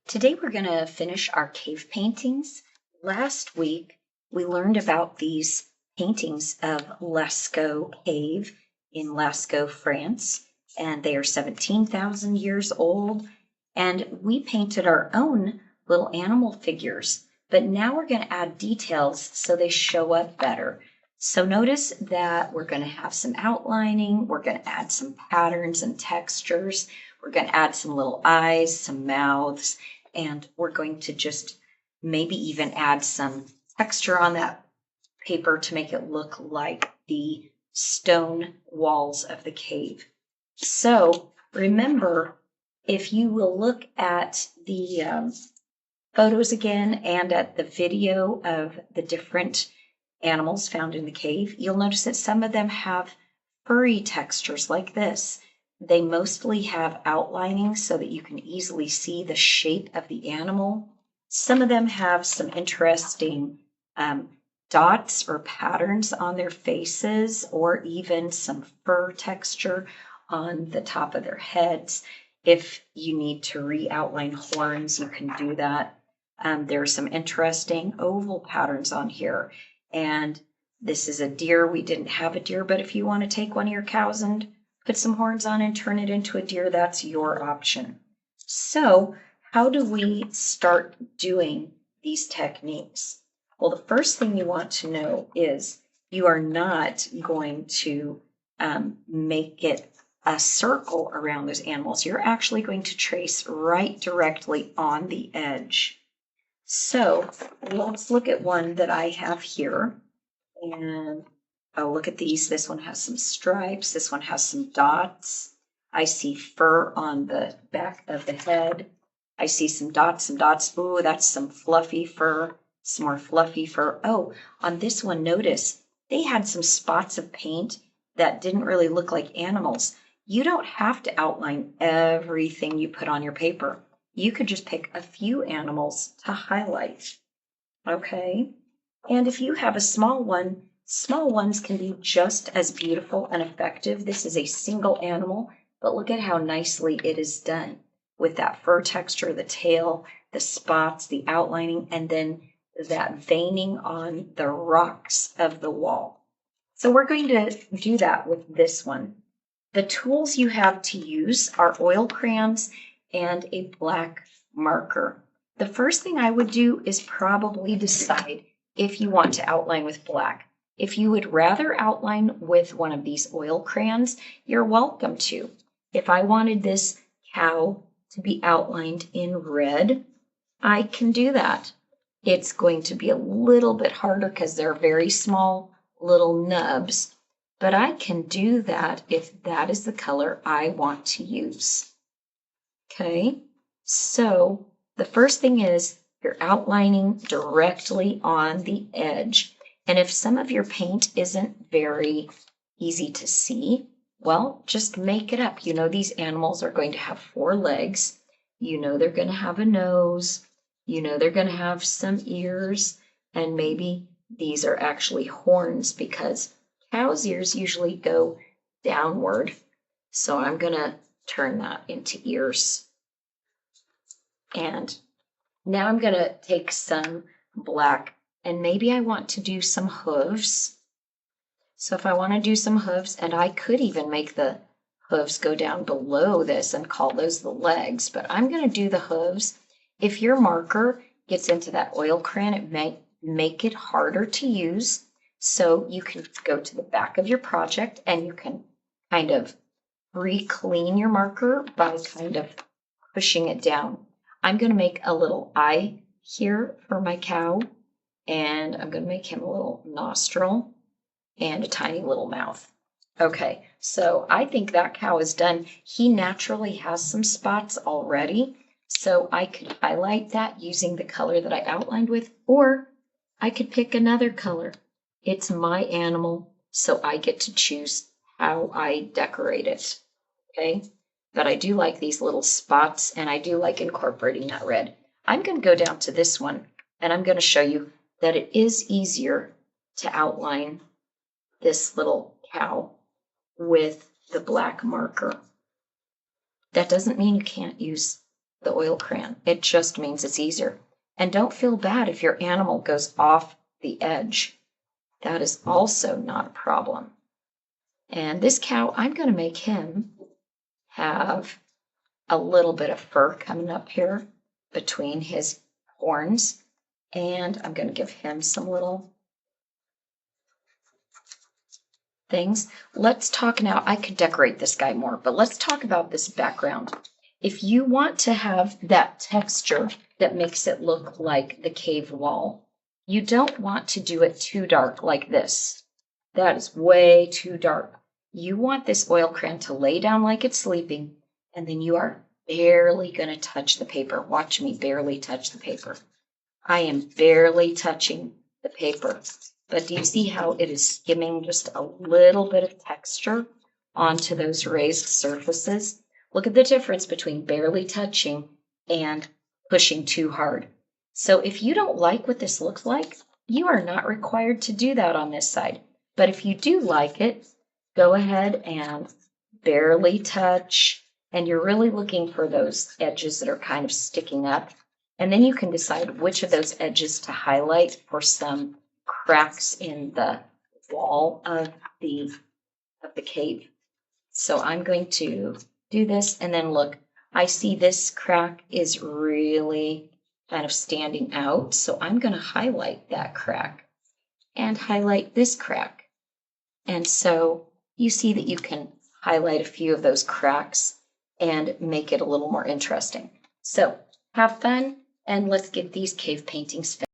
Today we're going to finish our cave paintings. Last week we learned about these paintings of Lascaux Cave in Lascaux, France, and they are 17,000 years old. And we painted our own little animal figures, but now we're going to add details so they show up better. So notice that we're going to have some outlining, we're going to add some patterns and textures, we're going to add some little eyes, some mouths, and we're going to just maybe even add some texture on that paper to make it look like the stone walls of the cave. So remember, if you will look at the photos again and at the video of the different animals found in the cave, you'll notice that some of them have furry textures like this. They mostly have outlining so that you can easily see the shape of the animal. Some of them have some interesting dots or patterns on their faces, or even some fur texture on the top of their heads. If you need to re-outline horns, you can do that. There are some interesting oval patterns on here. And this is a deer. We didn't have a deer, but if you want to take one of your cows and put some horns on and turn it into a deer, that's your option. So how do we start doing these techniques? Well, the first thing you want to know is you are not going to make it a circle around those animals. You're actually going to trace right directly on the edge. So let's look at one that I have here. And oh, look at these. This one has some stripes. This one has some dots. I see fur on the back of the head. I see some dots, Ooh, that's some fluffy fur, some more fluffy fur. Oh, on this one, notice they had some spots of paint that didn't really look like animals. You don't have to outline everything you put on your paper. You could just pick a few animals to highlight. Okay? And if you have a small one, small ones can be just as beautiful and effective. This is a single animal, but look at how nicely it is done with that fur texture, the tail, the spots, the outlining, and then that veining on the rocks of the wall. So we're going to do that with this one. The tools you have to use are oil crayons and a black marker. The first thing I would do is probably decide if you want to outline with black. If you would rather outline with one of these oil crayons, you're welcome to. If I wanted this cow to be outlined in red, I can do that. It's going to be a little bit harder because they're very small little nubs, but I can do that if that is the color I want to use. Okay, so the first thing is you're outlining directly on the edge. And if some of your paint isn't very easy to see, well, just make it up. You know, these animals are going to have 4 legs. You know, they're going to have a nose. You know, they're going to have some ears. And maybe these are actually horns because cows' ears usually go downward. So I'm going to turn that into ears. And now I'm going to take some black, and maybe I want to do some hooves. So if I want to do some hooves, and I could even make the hooves go down below this and call those the legs, but I'm going to do the hooves. If your marker gets into that oil crayon, it may make it harder to use. So you can go to the back of your project and you can kind of re-clean your marker by kind of pushing it down. I'm going to make a little eye here for my cow, and I'm going to make him a little nostril and a tiny little mouth. Okay, so I think that cow is done. He naturally has some spots already, so I could highlight that using the color that I outlined with, or I could pick another color. It's my animal, so I get to choose how I decorate it. Okay? But I do like these little spots, and I do like incorporating that red. I'm going to go down to this one, and I'm going to show you that it is easier to outline this little cow with the black marker. That doesn't mean you can't use the oil crayon. It just means it's easier. And don't feel bad if your animal goes off the edge. That is also not a problem. And this cow, I'm going to make him have a little bit of fur coming up here between his horns. And I'm going to give him some little things. Let's talk now. I could decorate this guy more, but let's talk about this background. If you want to have that texture that makes it look like the cave wall, you don't want to do it too dark like this. That is way too dark. You want this oil crayon to lay down like it's sleeping, and then you are barely going to touch the paper. Watch me barely touch the paper. I am barely touching the paper. But do you see how it is skimming just a little bit of texture onto those raised surfaces? Look at the difference between barely touching and pushing too hard. So if you don't like what this looks like, you are not required to do that on this side. But if you do like it, go ahead and barely touch. And you're really looking for those edges that are kind of sticking up. And then you can decide which of those edges to highlight for some cracks in the wall of the cave. So I'm going to do this, and then look, I see this crack is really kind of standing out. So I'm going to highlight that crack and highlight this crack. And so you see that you can highlight a few of those cracks and make it a little more interesting. So have fun, and let's get these cave paintings finished.